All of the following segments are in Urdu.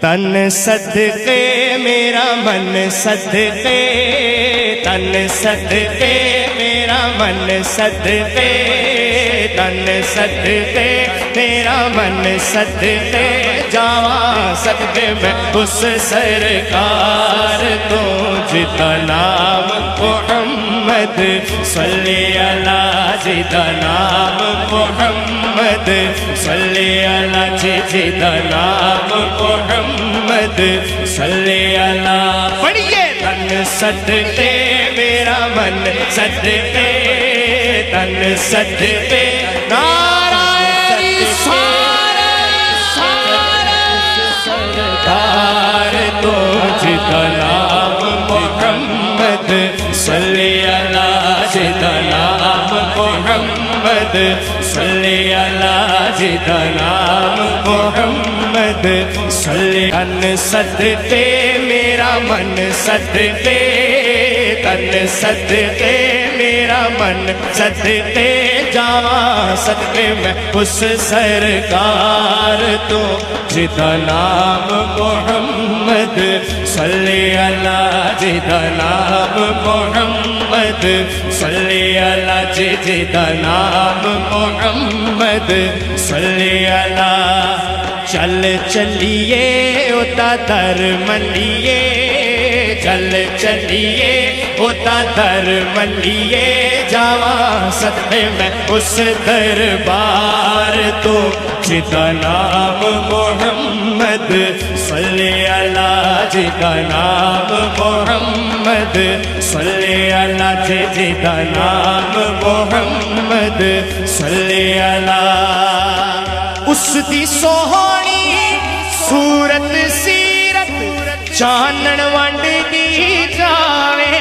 تن صدقے میرا من صدقے، تن صدقے میرا من صدقے، تن صدقے میرا من صدقے، جاواں صدقے میں اس سرکار تو جدا نام محمد صلی اللہ، جدا نام محمد صلی اللہ، جدا نام محمد صلی اللہ۔ پڑھیے تن صدقے میرا من صدقے، تن صدقے نعرہ سرکار تو جدا نام محمد صلی اللہ، جدا نام محمد صلی اللہ، جدا نام محمد صلی۔ تن صدقے میرا من صدقے، تن صدقے میرا من صدقے، جاواں صدقے میں اس سرکار تو جدا نام محمد صلی اللہ، جدا نام محمد صلی اللہ، جدا نام محمد صلی اللہ۔ چل چلیے اتا در ملیے، چل چلیے اتا در ملیے، جاواں صدقے میں اس دربار تو جدا نام محمد صلی اللہ، جدا نام محمد صلی اللہ، جدا نام محمد صلی اللہ۔ اس دی سوہنی صورت سیرت چانن ونڈ دی جاوے،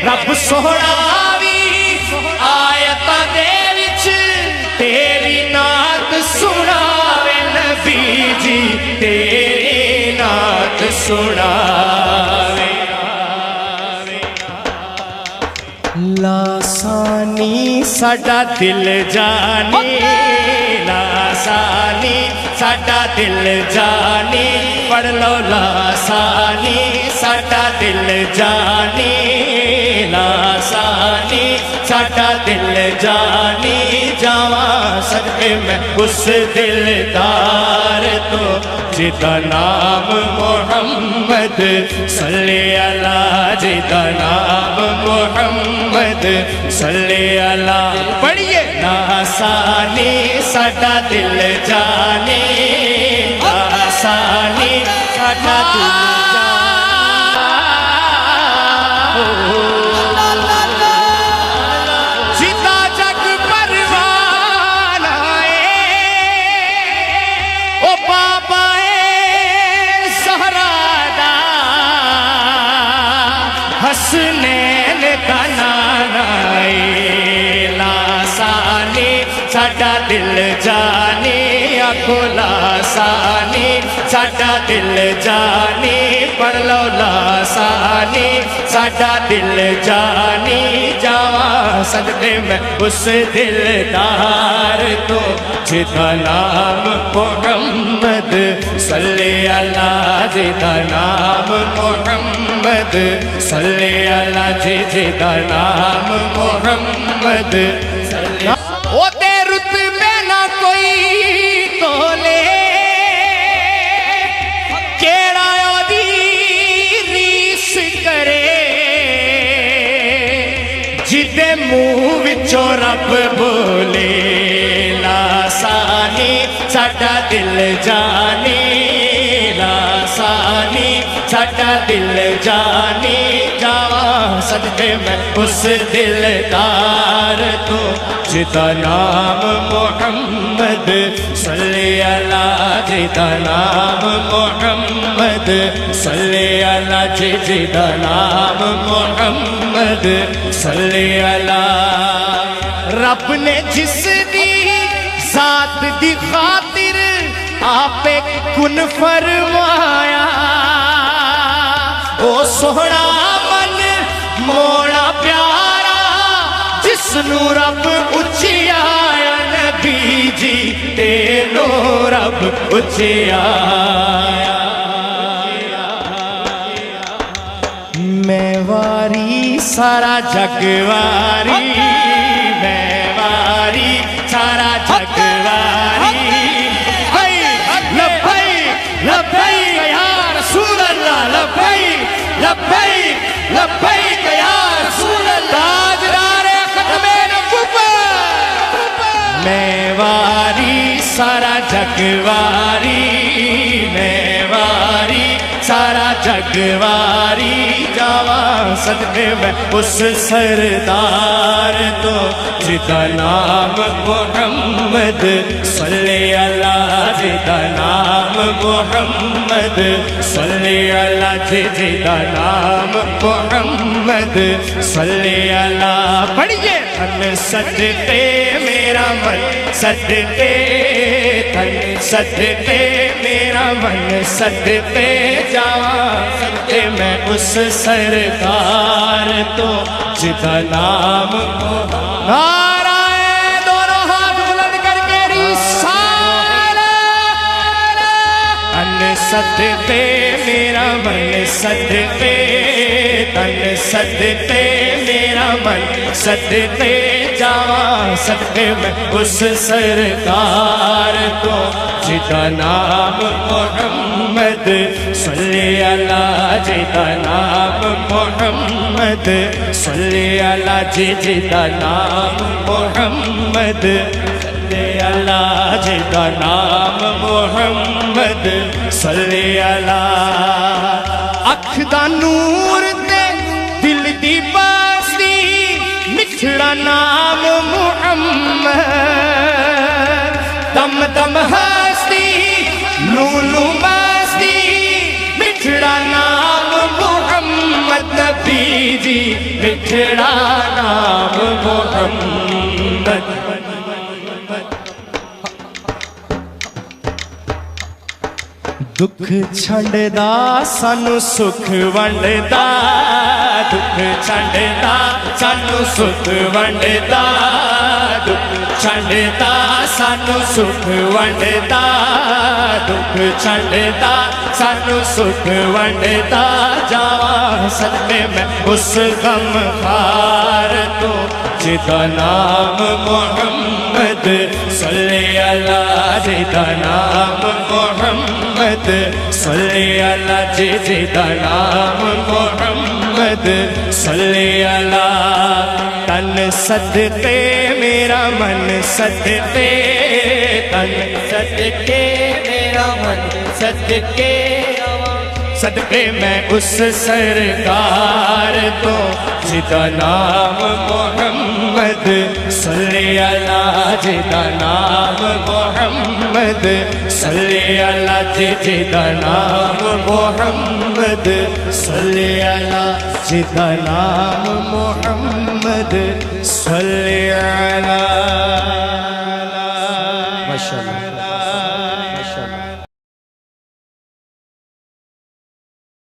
رب سوہنا بھی آیتاں دے وچ تیری نعت سناوے، نبی جی تیری نعت سناوے۔ لاسانی ساڈا دل جانی، لاسانی ساڈا دل جانی، پڑھ لو لاسانی ساڈا دل جانی، لاسانی ساڈا دل جانی، جاواں صدقے میں اس دلدار تو جدا نام محمد صلی اللہ، جدا نام محمد صلی اللہ۔ پڑھیے لاسانی ساڈا دل جانی، لاسانی ساڈا دل حسنین دا نانا اے، لاسانی ساڈا دل جانی، آکھو لاسانی ساڈا دل جانی، پڑھ لو لاسانی ساڈا دل جانی، جاواں صدقے میں اس دلدار تو جدا نام محمد صلی اللہ، جدا نام محمد صلی اللہ، جدا نام محمد صلی اللہ۔ او تے رتبے نہ کوئی تولے، کیڑا او دی ریس کرے، جدے منہ وچوں رب بولے، لاسانی ساڈا دل جانی، لاسانی ساڈا دل جانی، جاواں صدقے میں اس دلدار تو جدا نام محمد صلی اللہ، جدا نام محمد صلی اللہ، جدا نام محمد صلی اللہ۔ رب نے جس دی ذات دی خاطر آپ کن فرمایا، او سوہنا من موڑا پیارا، جس نو رب اچھیا نبی جی تینو رب اچیا میں واری سارا جگ واری میں واری سارا جگ واری لبیک لبیک یا رسول اللہ لبیک لبیک لبیک یا رسول اللہ تاجدار ختم نبوت میں واری سارا جگ واری میں واری سارا جگ واری جاواں صدقے میں اس سردار تو جدا نام محمد صلی اللہ جدا نام محمد صلی اللہ جدا نام محمد صلی اللہ پڑھئے تن صدقے میرا من صدقے تن صدقے میرا من صدقے جاواں صدقے میں اس سرکار تو جدا نام نعرہ دونوں ہاتھ بلند کر کے رسالہ تن صدقے میرا من صدقے تن صدقے میرا من صدقے جاواں صدقے میں اس سرکار تو جدا نام محمد صلی اللہ جدا نام محمد صلی اللہ جدا نام محمد صلی اللہ جدا نام محمد صلی اللہ اکھ دا نور تے دل دی باستی مٹھڑا نام محمد دم دم ہستی لولو باستی مٹھڑا نام محمد نبی جی مٹھڑا نام محمد دکھ چھنڈدا سانو سکھ ونڈدا دکھ چھنڈدا سانو سکھ ونڈدا دکھ چھنڈدا سانو سکھ ونڈدا دکھ چھنڈدا سانو سکھ ونڈدا جاواں صدقے میں اس غم خار تو جدا نام محمد صلی اللہ جدا نام محمد صلی اللہ جدا نام محمد صلی اللہ تن صدقے میرا من صدقے تن صدقے میرا من صدقے صدقے میں اس سرکار تو جدا نام محمد صلی اللہ جدا نام محمد صلی اللہ جدا نام محمد صلی اللہ جدا نام محمد صلی اللہ